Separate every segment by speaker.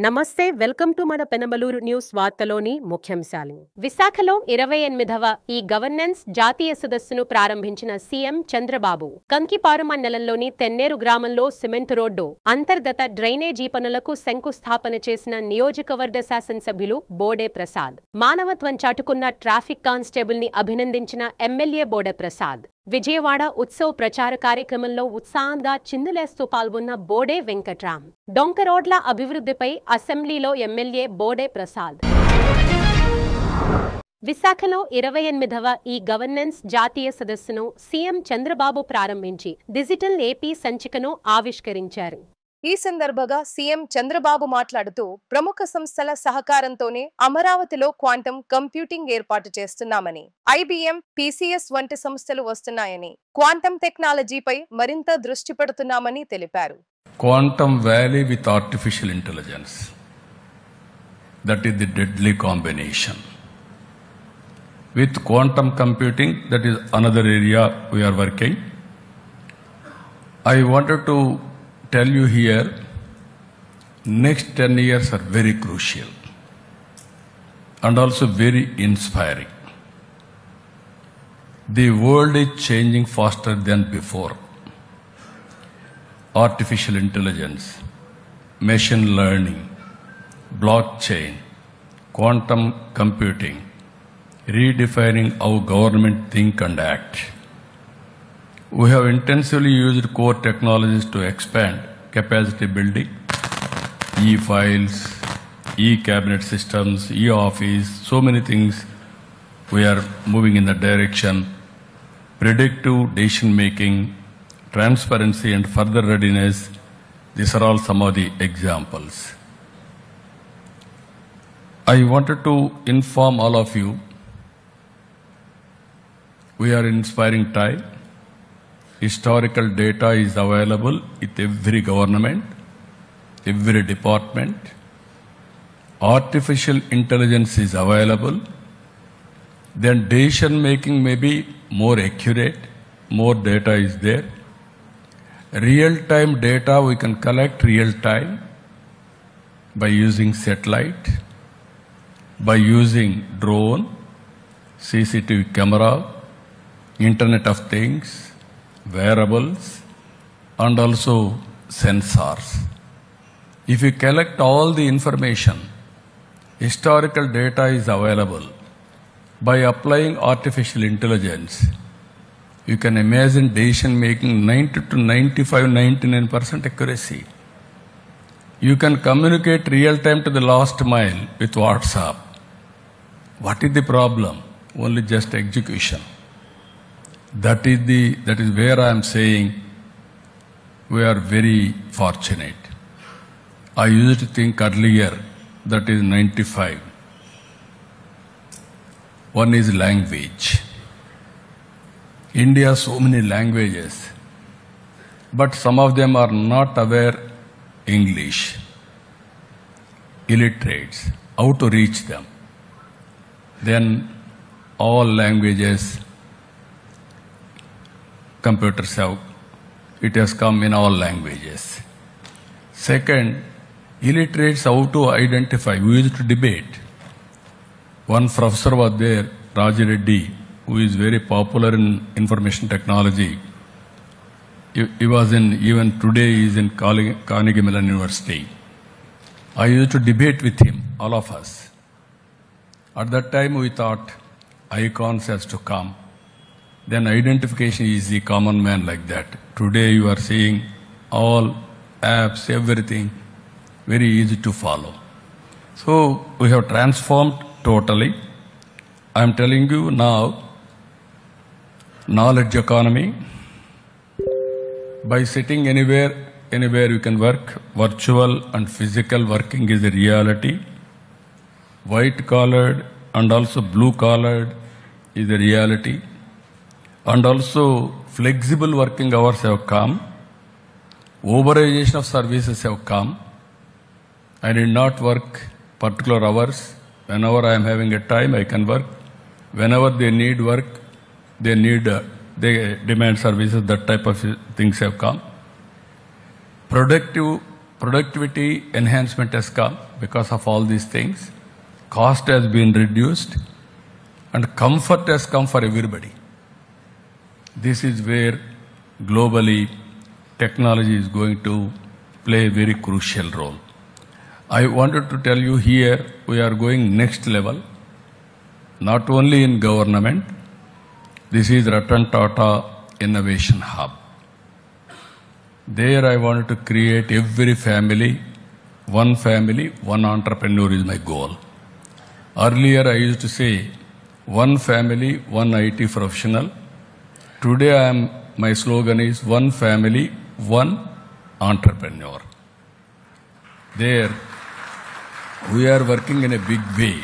Speaker 1: నమస్తే, welcome to మన Penamaluru news వార్తలోని ముఖ్యాంశాలు. విశాఖలో 28వ ఈ గవర్నెన్స్ జాతీయ సదస్సును ప్రారంభించిన సీఎం చంద్రబాబు కంకిపారు మండలంలోని తెన్నేరు గ్రామంలో సిమెంట్ రోడ్డు, అంతర్గత డ్రైనేజీ పనులకు శంకుస్థాపన చేసిన నియోజకవర్గ శాసనసభ్యులు బోడే ప్రసాద్, మానవత్వం చాటుకున్న ట్రాఫిక్ కానిస్టేబుల్ ని అభినందించిన ఎమ్మెల్యే బోడే ప్రసాద్, విజయవాడ ఉత్సవ్ ప్రచార కార్యక్రమంలో ఉత్సాహంగా చిందులేస్తూ పాల్గొన్న బోడే వెంకట్రామ్, డొంక రోడ్ల అభివృద్ధిపై అసెంబ్లీలో ఎమ్మెల్యే బోడే ప్రసాద్. విశాఖలో 28వ ఈ గవర్నెన్స్ జాతీయ సదస్సును సీఎం చంద్రబాబు ప్రారంభించి డిజిటల్ ఏపీ సంచికను ఆవిష్కరించారు.
Speaker 2: ఈ సందర్భంగా సీఎం చంద్రబాబు మాట్లాడుతూ ప్రముఖ సంస్థల సహకారంతోనే అమరావతిలో క్వాంటం కంప్యూటింగ్ ఏర్పాటు చేస్తున్నామని, ఐబీఎం, పీసీఎస్ వంటి సంస్థలు వస్తున్నాయని, క్వాంటం టెక్నాలజీపై మరింత దృష్టి పెడుతున్నామని తెలిపారు.
Speaker 3: Quantum Valley with artificial intelligence, that is the deadly combination. With quantum computing, that is another area we are working. I wanted to tell you here, next 10 years are very crucial and also very inspiring. The world is changing faster than before. Artificial intelligence, machine learning, blockchain, quantum computing, redefining how government think and act. We have intensively used core technologies to expand capacity building, e-files, e-cabinet systems, e-office, so many things. We are moving in that direction. Predictive decision making, transparency and further readiness, these are all some of the examples. I wanted to inform all of you, we are in inspiring time. Historical data is available with every government, every department. Artificial intelligence is available. Then decision making may be more accurate, more data is there. Real-time data we can collect real-time by using satellite, by using drone, CCTV camera, Internet of Things, wearables, and also sensors. If you collect all the information, historical data is available. By applying artificial intelligence, you can imagine decision making 90 to 95, 99% accuracy. You can communicate real time to the last mile with WhatsApp. What is the problem? Only just execution. That is where I am saying we are very fortunate. I used to think earlier that is 95. One is language. India so many languages, but some of them are not aware English. Illiterates, how to reach them? Then all languages, computers have, it has come in all languages. Second, illiterates, how to identify? We used to debate. One professor was there, Raji Reddy, who is very popular in information technology. He was in, even today he is in Carnegie Mellon University. I used to debate with him, all of us. At that time we thought icons has to come. Then identification is the common man like that. Today you are seeing all apps, everything, very easy to follow. So we have transformed totally. I am telling you now, knowledge economy. By sitting anywhere you can work. Virtual and physical working is a reality. White collared and also blue collared is a reality. And also flexible working hours have come. Overization of services have come. I need not work particular hours. Whenever I am having a time, I can work. Whenever they need work, they demand services, that type of things have come. Productive productivity enhancement has come because of all these things. Cost has been reduced and comfort has come for everybody. This is where globally technology is going to play a very crucial role. I wanted to tell you here we are going next level, not only in government. This is Ratan Tata Innovation Hub. There I wanted to create every family, one entrepreneur is my goal. Earlier I used to say one family, one IT professional. Today my slogan is one family, one entrepreneur. There we are working in a big way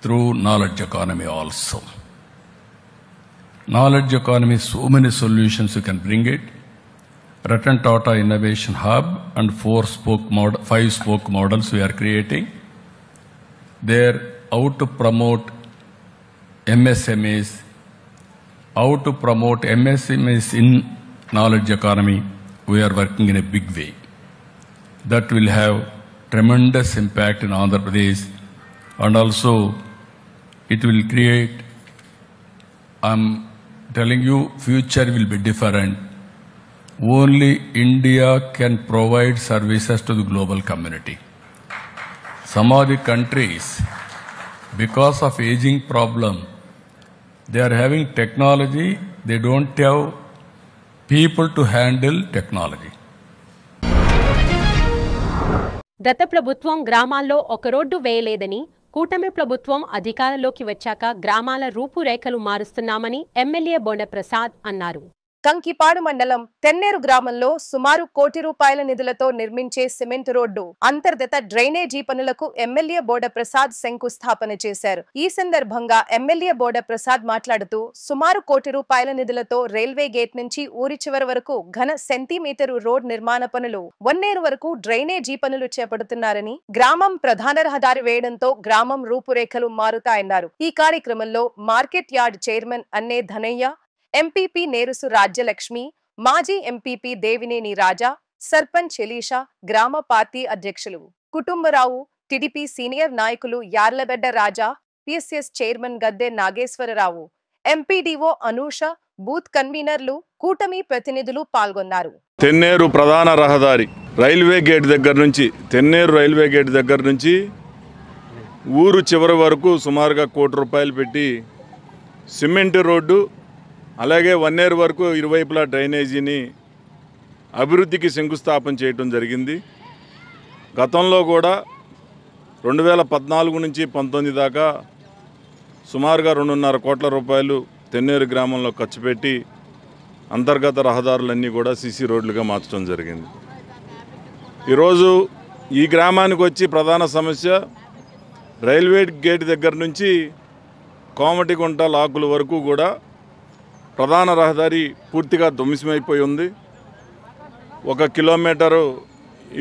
Speaker 3: through knowledge economy also. Knowledge economy, so many solutions you can bring it. Ratan Tata Innovation Hub and 5 spoke models we are creating. There, how to promote MSMEs, in knowledge economy, we are working in a big way. That will have tremendous impact in Andhra Pradesh, and also it will create, I'm telling you, future will be different. Only India can provide services to the global community. Some of the countries, because of aging problem, they are having technology, they don't have people to handle technology.
Speaker 1: గత ప్రభుత్వం గ్రామాల్లో ఒక road వేయలేదని, కూటమి ప్రభుత్వం అధికారంలోకి వచ్చాక గ్రామాల రూపురేఖలు మారుస్తున్నామని ఎమ్మెల్యే బోండ ప్రసాద్ అన్నారు.
Speaker 2: కంకిపాడు మండలం తెన్నేరు గ్రామంలో సుమారు ₹1 నిధులతో నిర్మించే సిమెంట్ రోడ్డు అంతర్గత డ్రైనేజీ పనులకు ఎమ్మెల్యే బోడ ప్రసాద్ శంకుస్థాపన చేశారు. ఈ సందర్భంగా ఎమ్మెల్యే బోడ ప్రసాద్ మాట్లాడుతూ సుమారు ₹1 నిధులతో రైల్వే గేట్ నుంచి ఊరి చివరి వరకు ఘన సెంటీమీటరు రోడ్ నిర్మాణ పనులు, వన్నేరు వరకు డ్రైనేజీ పనులు చేపడుతున్నారని, గ్రామం ప్రధాన రహదారి వేయడంతో గ్రామం రూపురేఖలు మారుతాయన్నారు. ఈ కార్యక్రమంలో మార్కెట్ యార్డ్ చైర్మన్ అన్నే ధనయ్య, ఎంపీపీ నేరుసు రాజ్యలక్ష్మి, మాజీ ఎంపీపీ దేవినేని రాజా, సర్పంచ్ ఎలీషా, గ్రామ పార్టీ అధ్యక్షులు కుటుంబరావు, టీడీపీ సీనియర్ నాయకులు యార్లగడ్డ రాజా, పిఎస్ఎస్ చైర్మన్ గద్దె నాగేశ్వరరావు, ఎంపీడీఓ అనూష, బూత్ కన్వీనర్లు, కూటమి ప్రతినిధులు పాల్గొన్నారు.
Speaker 4: తెన్నేరు ప్రధాన రహదారి రైల్వే గేట్ దగ్గర నుంచి, తెన్నేరు రైల్వే గేట్ దగ్గర నుంచి ఊరు చివరి వరకు సుమారుగా ₹1 పెట్టి సిమెంట్ రోడ్డు, అలాగే వన్నేరు వరకు ఇరువైపులా డ్రైనేజీని అభివృద్ధికి శంకుస్థాపన చేయడం జరిగింది. గతంలో కూడా 2014 నుంచి 19 దాకా సుమారుగా ₹2.5 కోట్ల తెన్నేరు గ్రామంలో ఖర్చు పెట్టి అంతర్గత రహదారులన్నీ కూడా సీసీ రోడ్లుగా మార్చడం జరిగింది. ఈరోజు ఈ గ్రామానికి వచ్చి ప్రధాన సమస్య రైల్వే గేట్ దగ్గర నుంచి కోమటిగుంట లాకుల వరకు కూడా ప్రధాన రహదారి పూర్తిగా ధ్వంసమైపోయి ఉంది. 1 కిలోమీటరు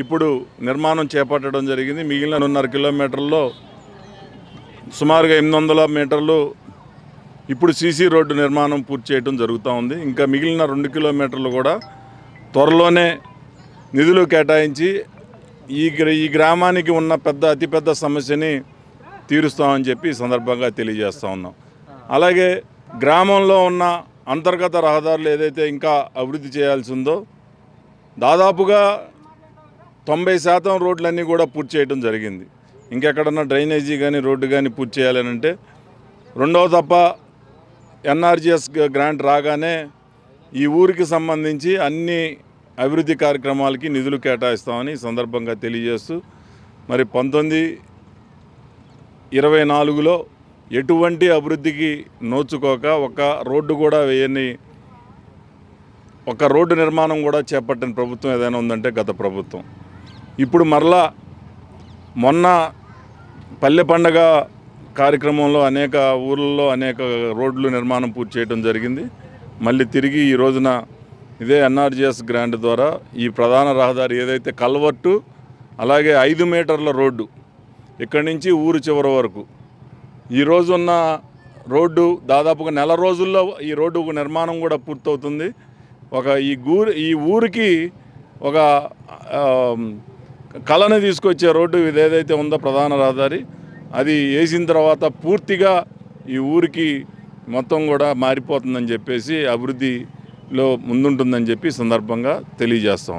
Speaker 4: ఇప్పుడు నిర్మాణం చేపట్టడం జరిగింది. మిగిలిన 1.5 కిలోమీటర్లో సుమారుగా 800 మీటర్లు ఇప్పుడు సీసీ రోడ్డు నిర్మాణం పూర్తి చేయడం జరుగుతూ ఉంది. ఇంకా మిగిలిన 2 కిలోమీటర్లు కూడా త్వరలోనే నిధులు కేటాయించి ఈ గ్రామానికి ఉన్న అతిపెద్ద సమస్యని తీరుస్తామని చెప్పి సందర్భంగా తెలియజేస్తూ ఉన్నాం. అలాగే గ్రామంలో ఉన్న అంతర్గత రహదారులు ఏదైతే ఇంకా అభివృద్ధి చేయాల్సి ఉందో దాదాపుగా 90% రోడ్లన్నీ కూడా పూర్తి చేయడం జరిగింది. ఇంకెక్కడన్నా డ్రైనేజీ కానీ రోడ్డు కానీ పూర్తి చేయాలనంటే రెండవ తప్ప ఎన్ఆర్జీఎస్ గ్రాంట్ రాగానే ఈ ఊరికి సంబంధించి అన్ని అభివృద్ధి కార్యక్రమాలకి నిధులు కేటాయిస్తామని సందర్భంగా తెలియజేస్తూ, మరి 1924లో ఎటువంటి అభివృద్ధికి నోచుకోక ఒక రోడ్డు కూడా వేయని, ఒక రోడ్డు నిర్మాణం కూడా చేపట్టిన ప్రభుత్వం ఏదైనా ఉందంటే గత ప్రభుత్వం. ఇప్పుడు మరలా మొన్న పల్లె పండగ కార్యక్రమంలో అనేక ఊర్లలో అనేక రోడ్లు నిర్మాణం పూర్తి చేయడం జరిగింది. మళ్ళీ తిరిగి ఈ రోజున ఇదే ఎన్ఆర్జీఎస్ గ్రాంట్ ద్వారా ఈ ప్రధాన రహదారి ఏదైతే కల్వర్టు, అలాగే 5 మీటర్ల రోడ్డు ఇక్కడి నుంచి ఊరు చివరి వరకు ఈ రోజున్న రోడ్డు దాదాపుగా నెల రోజుల్లో ఈ రోడ్డు నిర్మాణం కూడా పూర్తవుతుంది. ఈ ఊరికి ఒక కళను తీసుకొచ్చే రోడ్డు ఇది ఏదైతే ఉందో ప్రధాన రహదారి, అది వేసిన తర్వాత పూర్తిగా ఈ ఊరికి మొత్తం కూడా మారిపోతుందని చెప్పేసి అభివృద్ధిలో ముందుంటుందని చెప్పి సందర్భంగా తెలియజేస్తాం.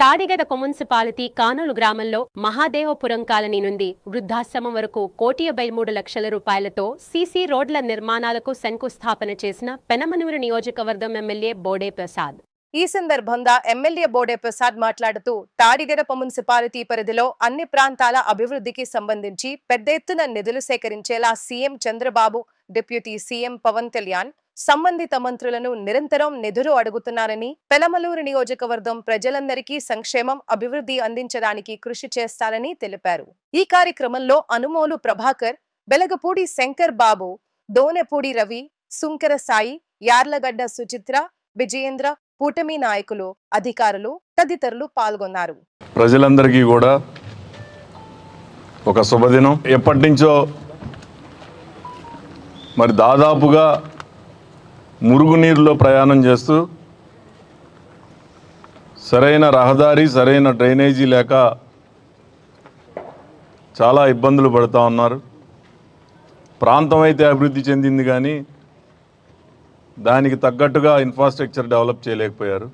Speaker 1: తాడిగడప మున్సిపాలిటీ కానూలు గ్రామంలో మహాదేవపురం కాలనీ నుండి వృద్ధాశ్రమం వరకు 1,53,00,000 రూపాయలతో సీసీ రోడ్ల నిర్మాణాలకు శంకుస్థాపన చేసిన పెనమనూరు నియోజకవర్గం ఎమ్మెల్యే బోడే ప్రసాద్.
Speaker 2: ఈ సందర్భంగా ఎమ్మెల్యే బోడే ప్రసాద్ మాట్లాడుతూ తాడిగడప మున్సిపాలిటీ పరిధిలో అన్ని ప్రాంతాల అభివృద్ధికి సంబంధించి పెద్ద ఎత్తున నిధులు సేకరించేలా CM Chandrababu, deputy CM Pawan Kalyan సంబంధిత మంత్రులను నిరంతరం నిధులు అడుగుతున్నారని, పెనమలూరు నియోజకవర్గం ప్రజలందరికీ సంక్షేమం, అభివృద్ధి అందించడానికి కృషి చేస్తారని తెలిపారు. ఈ కార్యక్రమంలో అనుమోలు ప్రభాకర్, బెలగపూడి శంకర్ బాబు, దోనెపూడి రవి, సుంకర సాయి, యార్లగడ్డ సుచిత్ర, విజయేంద్ర, కూటమి నాయకులు, అధికారులు తదితరులు పాల్గొన్నారు.
Speaker 4: ప్రజలందరికీ కూడా ఒక శుభదినం. ఎప్పటి నుంచో మరి దాదాపుగా మురుగునీరులో ప్రయాణం చేస్తూ సరైన రహదారి, సరైన డ్రైనేజీ లేక చాలా ఇబ్బందులు పడుతూ ఉన్నారు. ప్రాంతం అయితే అభివృద్ధి చెందింది కానీ దానికి తగ్గట్టుగా ఇన్ఫ్రాస్ట్రక్చర్ డెవలప్ చేయలేకపోయారు.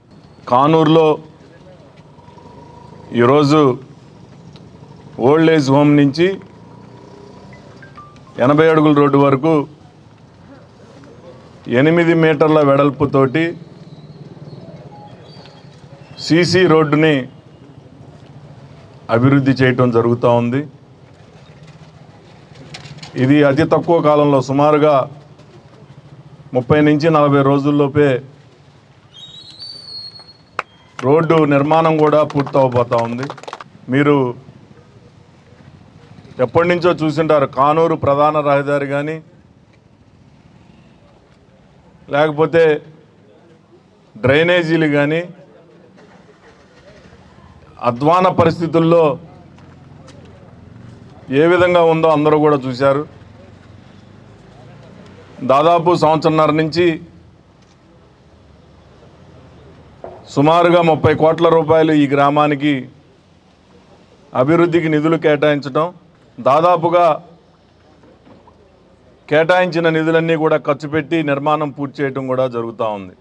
Speaker 4: కానూరులో ఈరోజు ఓల్డ్ ఏజ్ హోమ్ నుంచి 80 అడుగుల రోడ్డు వరకు 8 మీటర్ల వెడల్పుతోటి సీసీ రోడ్డుని అభివృద్ధి చేయటం జరుగుతూ ఉంది. ఇది అతి తక్కువ కాలంలో సుమారుగా 30 నుంచి 40 రోజుల్లోపే రోడ్డు నిర్మాణం కూడా పూర్తవబోతూ ఉంది. మీరు ఎప్పటి నుంచో చూసింటారు, కానూరు ప్రధాన రహదారి కానీ లేకపోతే డ్రైనేజీలు కానీ అధ్వాన పరిస్థితుల్లో ఏ విధంగా ఉందో అందరూ కూడా చూశారు. దాదాపు సంవత్సరన్నర నుంచి సుమారుగా 30 కోట్ల రూపాయలు ఈ గ్రామానికి అభివృద్ధికి నిధులు కేటాయించడం, దాదాపుగా కేటాయించిన నిధులన్నీ కూడా ఖర్చు పెట్టి నిర్మాణం పూర్తి చేయడం కూడా జరుగుతూ ఉంది.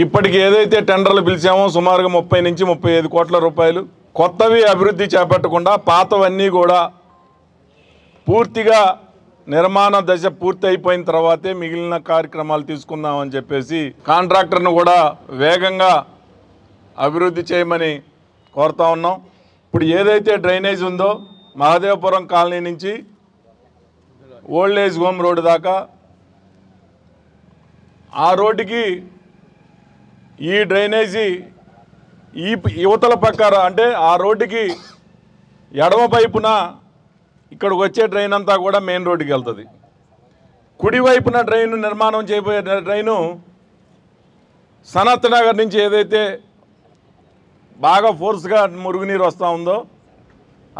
Speaker 4: ఇప్పటికి ఏదైతే టెండర్లు పిలిచామో సుమారుగా 30 నుంచి 35 కోట్ల రూపాయలు, కొత్తవి అభివృద్ధి చేపట్టకుండా పాతవన్నీ కూడా పూర్తిగా నిర్మాణ దశ పూర్తి అయిపోయిన తర్వాతే మిగిలిన కార్యక్రమాలు తీసుకుందామని చెప్పేసి కాంట్రాక్టర్ను కూడా వేగంగా అభివృద్ధి చేయమని కోరుతా ఉన్నాం. ఇప్పుడు ఏదైతే డ్రైనేజ్ ఉందో మహాదేవపురం కాలనీ నుంచి ఓల్డ్ ఏజ్ హోమ్ రోడ్డు దాకా ఆ రోడ్డుకి ఈ డ్రైనేజీ ఈ యువతల పక్కన అంటే ఆ రోడ్డుకి ఎడమ వైపున ఇక్కడికి వచ్చే డ్రైన్ అంతా కూడా మెయిన్ రోడ్డుకి వెళ్తుంది. కుడివైపున డ్రైన్ నిర్మాణం చేయబోయే డ్రైను సనత్ నగర్ నుంచి ఏదైతే బాగా ఫోర్స్గా మురుగునీరు వస్తూ ఉందో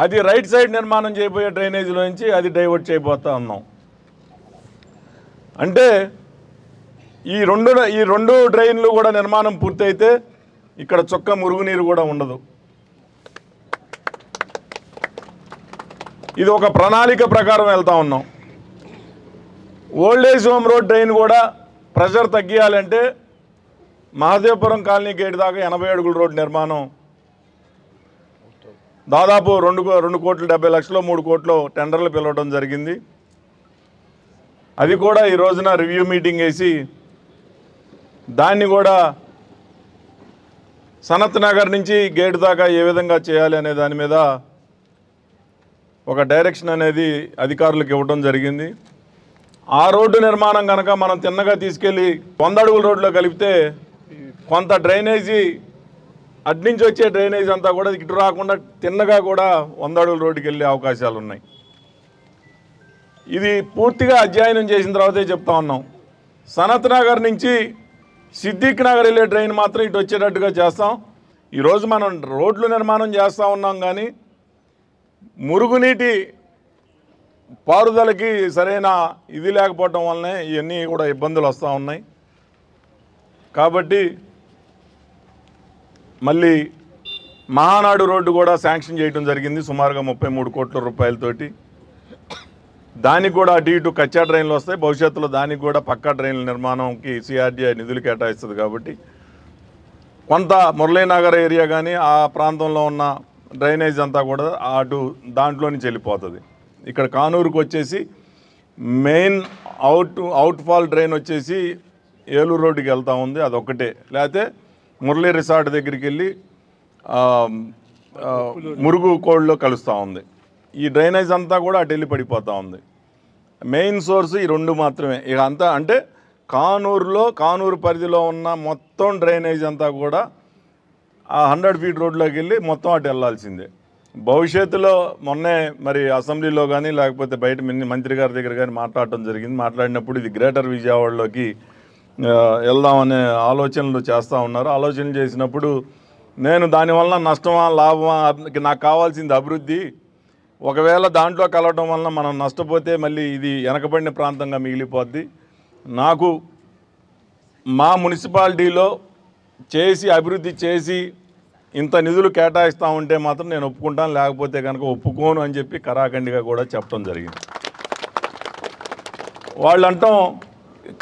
Speaker 4: అది రైట్ సైడ్ నిర్మాణం చేయబోయే డ్రైనేజీలో నుంచి అది డైవర్ట్ చేయబోతూ ఉన్నాం. అంటే ఈ రెండు డ్రైన్లు కూడా నిర్మాణం పూర్తయితే ఇక్కడ చొక్క మురుగునీరు కూడా ఉండదు. ఇది ఒక ప్రణాళిక ప్రకారం వెళ్తూ ఉన్నాం. Old age home road drain కూడా ప్రెషర్ తగ్గియాలంటే మహాదేవపురం కాలనీ గేట్ దాకా 80 అడుగుల రోడ్డు నిర్మాణం దాదాపు 2,70,00,000 3 కోట్లు టెండర్లు పిలవడం జరిగింది. అది కూడా ఈ రోజున రివ్యూ మీటింగ్ వేసి దాన్ని కూడా సనత్ నగర్ నుంచి గేట్ దాకా ఏ విధంగా చేయాలి అనే దాని మీద ఒక డైరెక్షన్ అనేది అధికారులకు ఇవ్వడం జరిగింది. ఆ రోడ్డు నిర్మాణం కనుక మనం తిన్నగా తీసుకెళ్ళి 100 అడుగుల రోడ్లో కలిపితే కొంత డ్రైనేజీ అడ్నుంచి వచ్చే డ్రైనేజ్ అంతా కూడా ఇటు రాకుండా తిన్నగా కూడా 100 అడుగుల రోడ్డుకి వెళ్ళే అవకాశాలు ఉన్నాయి. ఇది పూర్తిగా అధ్యయనం చేసిన తర్వాతే చెప్తా ఉన్నాం. సనత్ నగర్ నుంచి సిద్దిక్ నగర్ వెళ్ళే డ్రైన్ మాత్రం ఇటు వచ్చేటట్టుగా చేస్తాం. ఈరోజు మనం రోడ్లు నిర్మాణం చేస్తూ ఉన్నాం కానీ మురుగునీటి పారుదలకి సరైన ఇది లేకపోవడం వల్లనే ఇవన్నీ కూడా ఇబ్బందులు వస్తూ ఉన్నాయి. కాబట్టి మళ్ళీ మహానాడు రోడ్డు కూడా శాంక్షన్ చేయడం జరిగింది సుమారుగా 33 కోట్ల రూపాయలతోటి. దానికి కూడా అటు ఇటు కచ్చా డ్రైన్లు వస్తాయి. భవిష్యత్తులో దానికి కూడా పక్కా డ్రైన్ల నిర్మాణంకి సిఆర్డీఐ నిధులు కేటాయిస్తుంది. కాబట్టి కొంత మురళీనగర్ ఏరియా కానీ ఆ ప్రాంతంలో ఉన్న డ్రైనేజ్ అంతా కూడా అటు దాంట్లో నుంచి వెళ్ళిపోతుంది. ఇక్కడ కానూరుకు వచ్చేసి మెయిన్ అవుట్ఫాల్ డ్రైన్ వచ్చేసి ఏలూరు రోడ్డుకి వెళ్తూ ఉంది. అదొక్కటే. లేకపోతే మురళీ రిసార్ట్ దగ్గరికి వెళ్ళి మురుగు కోళ్ళలో కలుస్తూ ఉంది. ఈ డ్రైనేజ్ అంతా కూడా అటు వెళ్ళి పడిపోతూ ఉంది. మెయిన్ సోర్స్ ఈ రెండు మాత్రమే. ఇక అంతా అంటే కానూరు పరిధిలో ఉన్న మొత్తం డ్రైనేజ్ అంతా కూడా ఆ 100 ఫీట్ రోడ్లోకి వెళ్ళి మొత్తం అటు వెళ్ళాల్సిందే. భవిష్యత్తులో మొన్నే మరి అసెంబ్లీలో కానీ లేకపోతే బయట మంత్రి గారి దగ్గర కానీ మాట్లాడటం జరిగింది. మాట్లాడినప్పుడు ఇది గ్రేటర్ విజయవాడలోకి వెళ్దామనే ఆలోచనలు చేస్తూ ఉన్నారు. ఆలోచనలు చేసినప్పుడు నేను దానివల్ల నష్టమా లాభమా, నాకు కావాల్సింది అభివృద్ధి. ఒకవేళ దాంట్లో కలవటం వలన మనం నష్టపోతే మళ్ళీ ఇది వెనకబడిన ప్రాంతంగా మిగిలిపోద్ది. నాకు మా మున్సిపాలిటీలో చేసి అభివృద్ధి చేసి ఇంత నిధులు కేటాయిస్తూ ఉంటే మాత్రం నేను ఒప్పుకుంటాను, లేకపోతే కనుక ఒప్పుకోను అని చెప్పి కరాఖండిగా కూడా చెప్పడం జరిగింది. వాళ్ళు అంటాం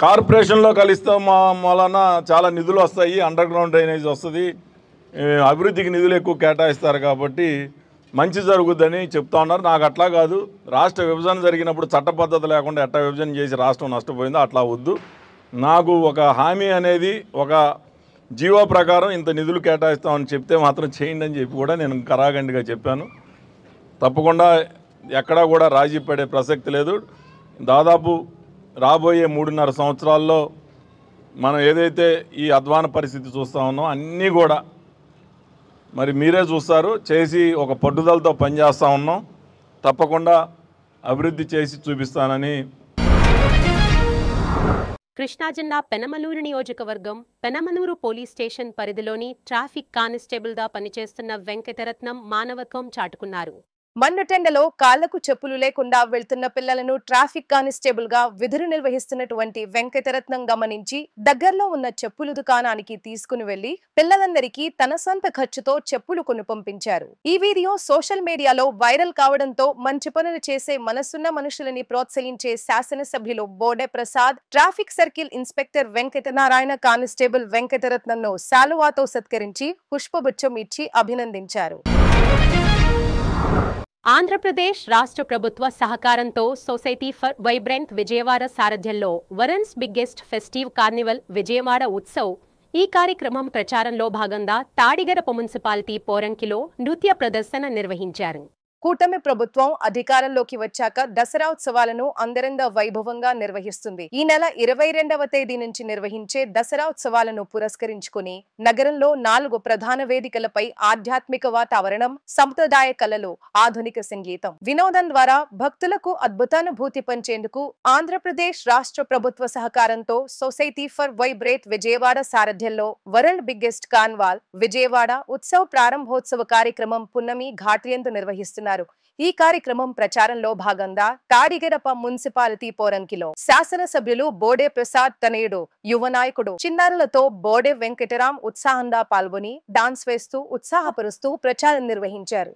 Speaker 4: కార్పొరేషన్లో కలిస్తే వలన చాలా నిధులు వస్తాయి, అండర్ గ్రౌండ్ డ్రైనేజ్ వస్తుంది, అభివృద్ధికి నిధులు ఎక్కువ కేటాయిస్తారు కాబట్టి మంచి జరుగుద్దని చెప్తా ఉన్నారు. నాకు అట్లా కాదు. రాష్ట్ర విభజన జరిగినప్పుడు చట్టబద్ధత లేకుండా ఎట్లా విభజన చేసి రాష్ట్రం నష్టపోయిందో అట్లా వద్దు. నాకు ఒక హామీ అనేది ఒక జీవో ప్రకారం ఇంత నిధులు కేటాయిస్తామని చెప్తే మాత్రం చేయండి అని చెప్పి కూడా నేను కరాఖండిగా చెప్పాను. తప్పకుండా ఎక్కడా కూడా రాజీ పడే ప్రసక్తి లేదు. దాదాపు రాబోయే 3.5 సంవత్సరాల్లో మనం ఏదైతే ఈ అధ్వాన పరిస్థితి చూస్తూ ఉన్నాం అన్నీ కూడా మరి మీరే చూస్తారు. చేసి ఒక పట్టుదలతో పనిచేస్తూ ఉన్నాం. తప్పకుండా అభివృద్ధి చేసి చూపిస్తానని.
Speaker 1: కృష్ణా జిల్లా పెనమలూరు నియోజకవర్గం పెనమలూరు పోలీస్ స్టేషన్ పరిధిలోని ట్రాఫిక్ కానిస్టేబుల్గా పనిచేస్తున్న వెంకటరత్నం మానవత్వం చాటుకున్నారు.
Speaker 2: మన్నటెండలో కాళ్లకు చెప్పులు లేకుండా వెళ్తున్న పిల్లలను ట్రాఫిక్ కానిస్టేబుల్ గా విధులు నిర్వహిస్తున్నటువంటి వెంకటరత్నం గమనించి దగ్గరలో ఉన్న చెప్పులు దుకాణానికి తీసుకుని వెళ్లి పిల్లలందరికీ తన సొంత ఖర్చుతో చెప్పులు కొని పంపించారు. ఈ వీడియో సోషల్ మీడియాలో వైరల్ కావడంతో మంచి పనులు చేసే మనసున్న మనుషులని ప్రోత్సహించే శాసనసభ్యులు Bode Prasad traffic circle inspector Venkatanarayana constable వెంకటరత్నంను శాలువాతో సత్కరించి పుష్పగుచ్చం ఇచ్చి అభినందించారు.
Speaker 1: ఆంధ్రప్రదేశ్ రాష్ట్ర ప్రభుత్వ సహకారంతో సొసైటీ ఫర్ వైబ్రెంట్ విజయవాడ సారథ్యంలో world's biggest festive Carnival Vijayawada Utsav ఈ కార్యక్రమం ప్రచారంలో భాగంగా తాడిగరప మున్సిపాలిటీ పోరంకిలో నృత్య ప్రదర్శన నిర్వహించారు.
Speaker 2: కూటమి ప్రభుత్వం అధికారంలోకి వచ్చాక దసరా ఉత్సవాలను అంగరంగ వైభవంగా నిర్వహిస్తుంది. ఈ నెల 22వ తేదీ నుంచి నిర్వహించే దసరా ఉత్సవాలను పురస్కరించుకుని నగరంలో 4 ప్రధాన వేదికలపై ఆధ్యాత్మిక వాతావరణం, సంప్రదాయ కళలు, ఆధునిక సంగీతం, వినోదం ద్వారా భక్తులకు అద్భుతానుభూతి పంచేందుకు ఆంధ్రప్రదేశ్ రాష్ట్ర ప్రభుత్వ సహకారంతో సొసైటీ ఫర్ వైబ్రేట్ విజయవాడ సారథ్యంలో world biggest carnival Vijayawada Utsav ప్రారంభోత్సవ కార్యక్రమం పున్నమి ఘాట్యందు నిర్వహిస్తున్నారు. ఈ కార్యక్రమం ప్రచారంలో భాగంగా తాడిగరప మున్సిపాలిటీ పోరంకిలో శాసనసభ్యులు బోడే ప్రసాద్ తనయుడు యువ నాయకుడు చిన్నారులతో బోడే వెంకటరాం ఉత్సాహంగా పాల్గొని డాన్స్ వేస్తూ ఉత్సాహపరుస్తూ ప్రచారం నిర్వహించారు.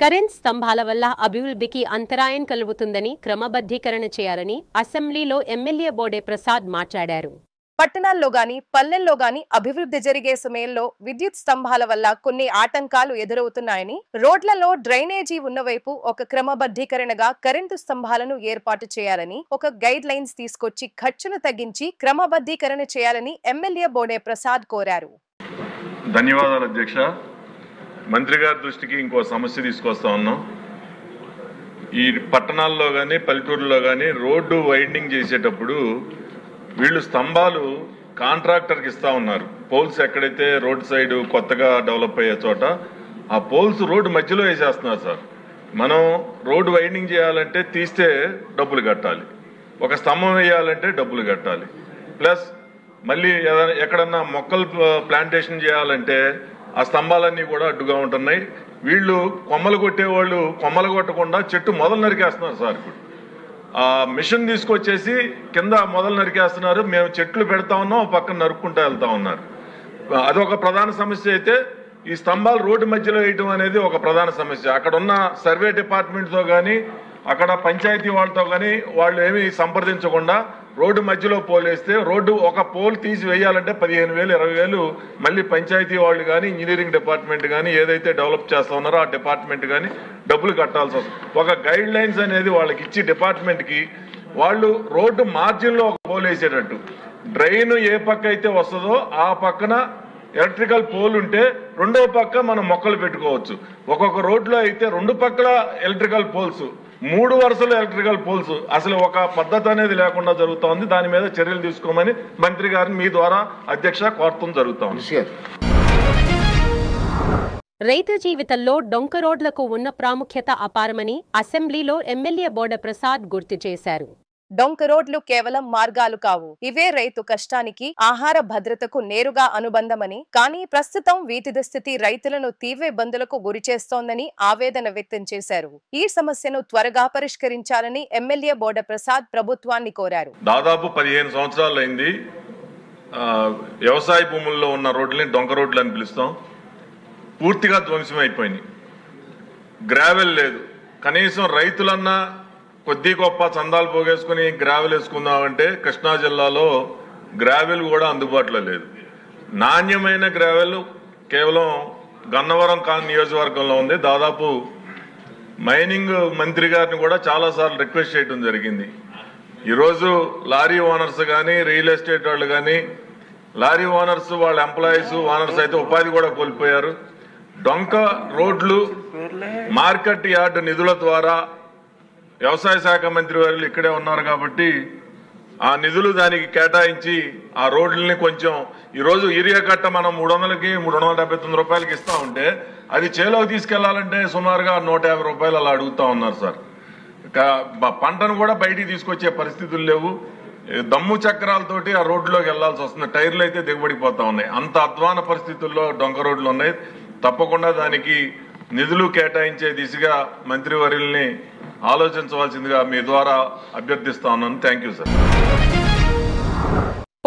Speaker 1: కరెంట్ స్తంభాల వల్ల అభివృద్ధికి అంతరాయం కలుగుతుందని క్రమబద్ధీకరణ చేయాలని అసెంబ్లీలో ఎమ్మెల్యే బోడే ప్రసాద్ మాట్లాడారు.
Speaker 2: పట్టణాల్లో గాని పల్లెల్లో గాని అభివృద్ధి జరిగే సమయంలో విద్యుత్ స్తంభాల వల్ల కొన్ని ఆటంకాలు ఎదురవుతున్నాయని, రోడ్లలో డ్రైనేజీ ఉన్నవైపు ఒక క్రమబద్ధీకరణగా కరెంటు స్తంభాలను ఏర్పాటు చేయాలని ఒక గైడ్ లైన్స్ తీసుకొచ్చి ఖర్చును తగ్గించి క్రమబద్ధీకరణ చేయాలని ఎమ్మెల్యే బోడే ప్రసాద్ కోరారు.
Speaker 4: ధన్యవాదాలు అధ్యక్ష. మంత్రి గారి దృష్టికి ఇంకో సమస్య తీసుకొస్తా ఉన్నాం. ఈ పట్టణాల్లో కానీ పల్లెటూరులో కానీ రోడ్డు వైండింగ్ చేసేటప్పుడు వీళ్ళు స్తంభాలు కాంట్రాక్టర్కి ఇస్తా ఉన్నారు. పోల్స్ ఎక్కడైతే రోడ్ సైడ్ కొత్తగా డెవలప్ అయ్యే చోట ఆ పోల్స్ రోడ్డు మధ్యలో వేసేస్తున్నారు సార్. మనం రోడ్డు వైండింగ్ చేయాలంటే తీస్తే డబ్బులు కట్టాలి, ఒక స్తంభం వేయాలంటే డబ్బులు కట్టాలి, ప్లస్ మళ్ళీ ఎక్కడన్నా మొక్కలు ప్లాంటేషన్ చేయాలంటే ఆ స్తంభాలన్నీ కూడా అడ్డుగా ఉంటున్నాయి. వీళ్ళు కొమ్మలు కొట్టేవాళ్ళు కొమ్మలు కొట్టకుండా చెట్టు మొదలు నరికేస్తున్నారు సార్. ఇప్పుడు ఆ మిషన్ తీసుకొచ్చేసి కింద మొదలు నరికేస్తున్నారు. మేము చెట్లు పెడతా ఉన్నాం, పక్కన నరుక్కుంటూ వెళ్తా ఉన్నారు. అదొక ప్రధాన సమస్య అయితే ఈ స్తంభాలు రోడ్డు మధ్యలో వేయటం అనేది ఒక ప్రధాన సమస్య. అక్కడ ఉన్న సర్వే డిపార్ట్మెంట్తో కానీ అక్కడ పంచాయతీ వాళ్ళతో కానీ వాళ్ళు ఏమీ సంప్రదించకుండా రోడ్డు మధ్యలో పోల్ వేస్తే రోడ్డు ఒక పోల్ తీసి వేయాలంటే 15,000 20,000 మళ్ళీ పంచాయతీ వాళ్ళు కానీ ఇంజనీరింగ్ డిపార్ట్మెంట్ కానీ ఏదైతే డెవలప్ చేస్తా ఉన్నారో ఆ డిపార్ట్మెంట్ కానీ డబ్బులు కట్టాల్సి వస్తుంది. ఒక గైడ్ లైన్స్ అనేది వాళ్ళకి ఇచ్చి డిపార్ట్మెంట్కి వాళ్ళు రోడ్డు మార్జిన్లో ఒక పోల్ వేసేటట్టు డ్రైన్ ఏ పక్క అయితే వస్తుందో ఆ పక్కన ఎలక్ట్రికల్ పోల్ ఉంటే రెండో పక్క మనం మొక్కలు పెట్టుకోవచ్చు. ఒక్కొక్క రోడ్లో అయితే 2 పక్కల ఎలక్ట్రికల్ పోల్స్ 3 వరుసలు ఎలక్ట్రికల్ పోల్స్ అసలు ఒక పద్ధతి అనేది లేకుండా జరుగుతోంది. దాని మీద చర్యలు తీసుకోమని మంత్రి గారిని మీ ద్వారా అధ్యక్ష కోరటం జరుగుతోంది.
Speaker 1: రైతు జీవితంలో డొంక రోడ్లకు ఉన్న ప్రాముఖ్యత అపారమని అసెంబ్లీలో ఎమ్మెల్యే బోడ ప్రసాద్ గుర్తు చేశారు.
Speaker 2: డొంక రోడ్లు కేవలం మార్గాలు కావు, ఇవే రైతు కష్టానికి, ఆహార భద్రతకు నేరుగా అనుబంధమని, కానీ ప్రస్తుతం వీటి దుస్థితి రైతులను తీవ్ర ఇబ్బందులకు గురి చేస్తోందని ఆవేదన వ్యక్తం చేశారు. ఈ సమస్యను త్వరగా పరిష్కరించాలని ఎమ్మెల్యే బోడ ప్రసాద్ ప్రభుత్వాన్ని కోరారు.
Speaker 4: దాదాపు 15 సంవత్సరాలు అయింది వ్యవసాయ భూముల్లో ఉన్న రోడ్లని డొంక రోడ్లు అని పిలుస్తాం. పూర్తిగా ధ్వంసం అయిపోయినాయి. గ్రావెల్ లేదు. కనీసం రైతులన్నా కొద్ది గొప్ప చందాలు పోగేసుకుని గ్రావెల్ వేసుకుందామంటే కృష్ణా జిల్లాలో గ్రావెల్ కూడా అందుబాటులో లేదు. నాణ్యమైన గ్రావెల్ కేవలం గన్నవరం నియోజకవర్గంలో ఉంది. దాదాపు మైనింగ్ మంత్రి గారిని కూడా చాలాసార్లు రిక్వెస్ట్ చేయడం జరిగింది. ఈరోజు లారీ ఓనర్స్ కానీ రియల్ ఎస్టేట్ వాళ్ళు కానీ లారీ ఓనర్స్ వాళ్ళ ఎంప్లాయీస్ ఓనర్స్ అయితే ఉపాధి కూడా కోల్పోయారు. డొంక రోడ్లు మార్కెట్ యార్డ్ నిధుల ద్వారా వ్యవసాయ శాఖ మంత్రి వారు ఇక్కడే ఉన్నారు కాబట్టి ఆ నిధులు దానికి కేటాయించి ఆ రోడ్లని కొంచెం ఈరోజు యూరియా కట్ట మనం 300కి 379 రూపాయలకి ఇస్తా ఉంటే అది చేలోకి తీసుకెళ్లాలంటే సుమారుగా 150 రూపాయలు అలా అడుగుతా ఉన్నారు సార్. పంటను కూడా బయటికి తీసుకొచ్చే పరిస్థితులు లేవు. దమ్ము చక్రాలతోటి ఆ రోడ్లోకి వెళ్లాల్సి వస్తుంది. టైర్లు అయితే దిగబడిపోతా ఉన్నాయి. అంత అధ్వాన పరిస్థితుల్లో డొంక రోడ్లు ఉన్నాయి. తప్పకుండా దానికి నిధులు కేటాయించే దిశగా మంత్రివర్యుల్ని ఆలోచించవలసిందిగా మీ ద్వారా అభ్యర్థిస్తా ఉన్నాను. Thank you sir.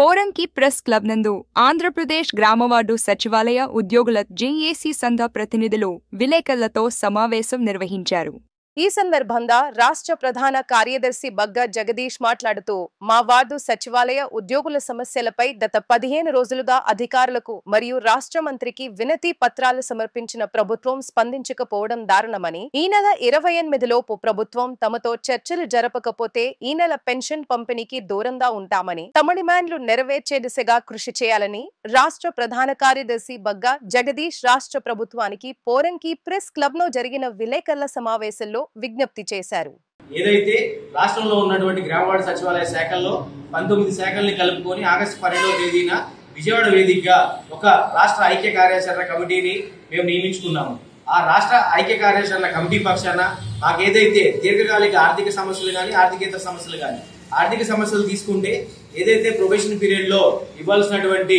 Speaker 5: Poranki press club నందు ఆంధ్రప్రదేశ్ గ్రామవార్డు సచివాలయ ఉద్యోగుల జేఏసీ సంఘ ప్రతినిధులు విలేకరులతో సమావేశం నిర్వహించారు.
Speaker 2: ఈ సందర్భంగా రాష్ట్ర ప్రధాన కార్యదర్శి బగ్గ జగదీష్ మాట్లాడుతూ మా వార్డు సచివాలయ ఉద్యోగుల సమస్యలపై గత 15 రోజులుగా అధికారులకు మరియు రాష్ట్ర మంత్రికి వినతి పత్రాలు సమర్పించిన ప్రభుత్వం స్పందించకపోవడం దారుణమని, ఈ నెల 28 లోపు ప్రభుత్వం తమతో చర్చలు జరపకపోతే ఈ నెల పెన్షన్ పంపిణీకి దూరంగా ఉంటామని, తమ డిమాండ్లు నెరవేర్చే దిశగా కృషి చేయాలని రాష్ట్ర ప్రధాన కార్యదర్శి బగ్గ జగదీష్ రాష్ట్ర ప్రభుత్వానికి పోరంకి ప్రెస్ క్లబ్ లో జరిగిన విలేకరుల సమావేశంలో విజ్ఞప్తి చేశారు.
Speaker 6: ఏదైతే రాష్ట్రంలో ఉన్నటువంటి గ్రామవార్డు సచివాలయ శాఖల్లో 19 శాఖల్ని కలుపుకొని ఆగస్టు 12వ తేదీన విజయవాడ వేదికగా ఒక రాష్ట్ర ఐక్య కార్యాచరణ కమిటీని మేము నియమించుకున్నాము. ఆ రాష్ట్ర ఐక్య కార్యాచరణ కమిటీ పక్షాన మాకేదైతే దీర్ఘకాలిక ఆర్థిక సమస్యలు కానీ ఆర్థికేతర సమస్యలు కానీ, ఆర్థిక సమస్యలు తీసుకుంటే ఏదైతే ప్రొబేషన్ పీరియడ్ లో ఇవ్వాల్సినటువంటి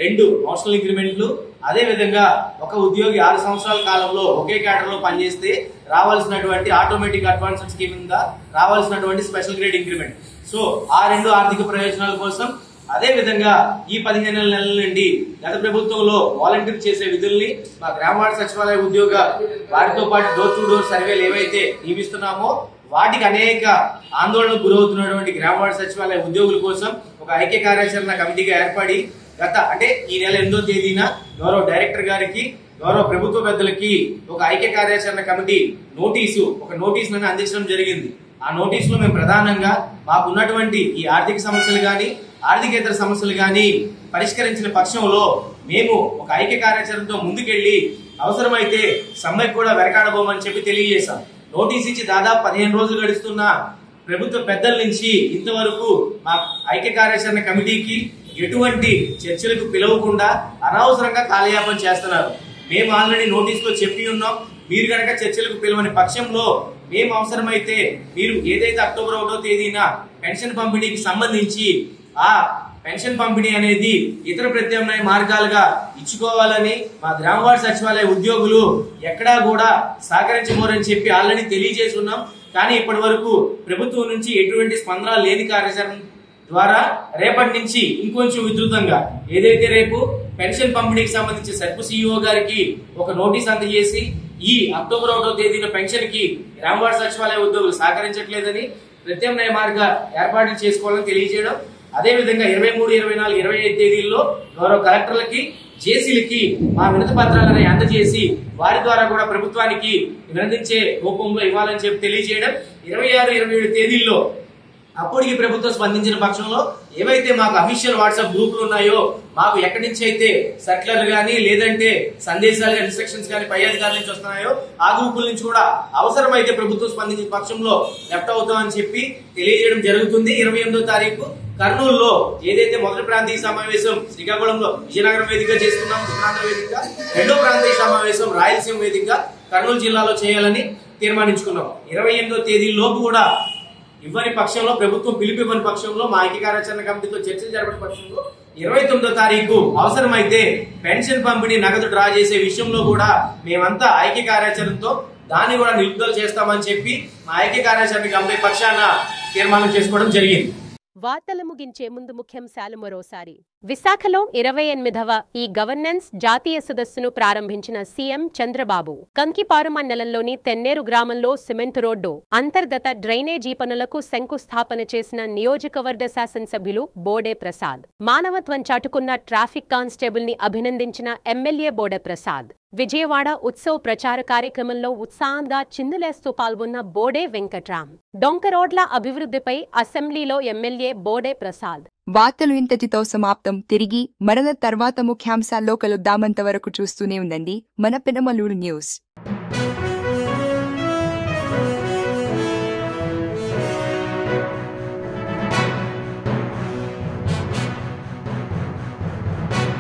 Speaker 6: 2 ఆప్షనల్ ఇంక్రిమెంట్లు, అదే విధంగా ఒక ఉద్యోగి 6 సంవత్సరాల కాలంలో ఒకే క్యాడర్ లో పనిచేస్తే రావాల్సినటువంటి ఆటోమేటిక్ అడ్వాన్స్మెంట్ స్కీమ్ కింద రావాల్సినటువంటి స్పెషల్ గ్రేడ్ ఇంక్రిమెంట్. సో ఆ 2 ఆర్థిక ప్రయోజనాల కోసం, అదే విధంగా ఈ 15 నెలల నుండి గత ప్రభుత్వంలో వాలంటీర్ చేసే విధుల్ని మా గ్రామవార్డు సచివాలయ ఉద్యోగ వారితో పాటు డోర్ టు డోర్ సర్వేలు ఏవైతే నియమిస్తున్నామో వాటికి అనేక ఆందోళనకు గురవుతున్నటువంటి గ్రామవార్డు సచివాలయ ఉద్యోగుల కోసం ఒక ఐక్య కార్యాచరణ కమిటీగా ఏర్పడి అంటే ఈ నెల 8వ తేదీన గౌరవ డైరెక్టర్ గారికి, గౌరవ ప్రభుత్వ పెద్దలకి ఒక ఐక్య కార్యాచరణ కమిటీ ఒక నోటీసులను అందించడం జరిగింది. ఆ నోటీసులో మేము ప్రధానంగా మాకున్నటువంటి ఈ ఆర్థిక సమస్యలు కానీ ఆర్థికేతర సమస్యలు కానీ పరిష్కరించిన పక్షంలో మేము ఒక ఐక్య కార్యాచరణతో ముందుకెళ్లి అవసరమైతే సమ్మెకు కూడా వెనకాడబోమని చెప్పి తెలియజేశాం. నోటీస్ ఇచ్చి దాదాపు 15 రోజులు గడుస్తున్న ప్రభుత్వ పెద్దల నుంచి ఇంతవరకు మా ఐక్య కార్యాచరణ కమిటీకి ఎటువంటి చర్చలకు పిలవకుండా అనవసరంగా కాలయాపన చేస్తున్నారు. మేము ఆల్రెడీ నోటీసులో చెప్పి ఉన్నాం, మీరు కనుక చర్చలకు పిలవని పక్షంలో మేము అవసరమైతే మీరు ఏదైతే అక్టోబర్ 1వ తేదీన పెన్షన్ పంపిణీకి సంబంధించి ఆ పెన్షన్ పంపిణీ అనేది ఇతర ప్రత్యామ్నాయ మార్గాలుగా ఇచ్చుకోవాలని మా గ్రామవార్డు సచివాలయ ఉద్యోగులు ఎక్కడా కూడా సహకరించబోరని చెప్పి ఆల్రెడీ తెలియజేసి ఉన్నాం. కానీ ఇప్పటి వరకు ప్రభుత్వం నుంచి ఎటువంటి స్పందన లేని కార్యాచరణ ద్వారా రేపటి నుంచి ఇంకొంచెం విస్తృతంగా ఏదైతే రేపు పెన్షన్ పంపిణీకి సంబంధించి సర్పు సిఇఓ గారికి ఒక నోటీస్ అందజేసి ఈ అక్టోబర్ 1వ తేదీన పెన్షన్ కి గ్రామవార్డు సచివాలయ ఉద్యోగులు సహకరించట్లేదని ప్రత్యామ్నాయ మార్గ ఏర్పాట్లు చేసుకోవాలని తెలియజేయడం, అదేవిధంగా 23, 24, 25 తేదీల్లో గౌరవ కలెక్టర్లకి, జేసీలకి మా వినతి పత్రాలను అందజేసి వారి ద్వారా కూడా ప్రభుత్వానికి వినతించే రూపంలో ఇవ్వాలని చెప్పి తెలియజేయడం, 26, 27 తేదీల్లో అప్పటికి ప్రభుత్వం స్పందించిన పక్షంలో ఏవైతే మాకు అఫీషియల్ వాట్సాప్ గ్రూపులు ఉన్నాయో, మాకు ఎక్కడి నుంచి అయితే సర్క్యులర్ గానీ లేదంటే సందేశాలు ఇన్స్ట్రక్షన్స్ కానీ పై అధికారుల నుంచి వస్తున్నాయో ఆ గ్రూపుల నుంచి కూడా అవసరమైతే ప్రభుత్వం స్పందించిన పక్షంలో లెఫ్ట్ అవుతామని చెప్పి తెలియజేయడం జరుగుతుంది. 28వ తారీఖు కర్నూలులో ఏదైతే మొదటి ప్రాంతీయ సమావేశం శ్రీకాకుళంలో విజయనగరం వేదికగా చేసుకున్నాం, ఉత్తరాంధ్ర వేదికగా, రెండో ప్రాంతీయ సమావేశం రాయలసీమ వేదికగా కర్నూలు జిల్లాలో చేయాలని తీర్మానించుకున్నాం. 28వ తేదీ లోపు కూడా ఇవ్వని పక్షంలో, ప్రభుత్వం పిలుపు ఇవ్వని పక్షంలో, మా ఐక్య కార్యాచరణ కమిటీతో చర్చలు జరపని పక్షంలో 29వ తారీఖు అవసరమైతే పెన్షన్ పంపిణీ నగదు డ్రా చేసే విషయంలో కూడా మేమంతా ఐక్య కార్యాచరణతో దాన్ని కూడా నిలుపుదల చేస్తామని చెప్పి మా ఐక్య కార్యాచరణ కమిటీ పక్షాన తీర్మానం చేసుకోవడం జరిగింది.
Speaker 1: వార్తలు ముగించే ముందు ముఖ్యాంశాలు మరోసారి. విశాఖలో 28వ ఈ గవర్నెన్స్ జాతీయ సదస్సును ప్రారంభించిన సీఎం చంద్రబాబు. కంకిపారు మండలంలోని తెన్నేరు గ్రామంలో సిమెంట్ రోడ్డు, అంతర్గత డ్రైనేజీ పనులకు శంకుస్థాపన చేసిన నియోజకవర్గ శాసనసభ్యులు బోడే ప్రసాద్. మానవత్వం చాటుకున్న ట్రాఫిక్ కానిస్టేబుల్ ని అభినందించిన ఎమ్మెల్యే బోడే ప్రసాద్. విజయవాడ ఉత్సవ్ ప్రచార కార్యక్రమంలో ఉత్సాహంగా చిందులేస్తూ పాల్గొన్న బోడే వెంకట్రామ్. డొంక రోడ్ల అభివృద్ధిపై అసెంబ్లీలో ఎమ్మెల్యే బోడే ప్రసాద్.
Speaker 5: వార్తలు ఇంతటితో సమాప్తం. తిరిగి మరణ తర్వాత ముఖ్యాంశాల్లో కలుద్దామంతవరకు చూస్తూనే ఉండండి మన పెనమలూరు న్యూస్.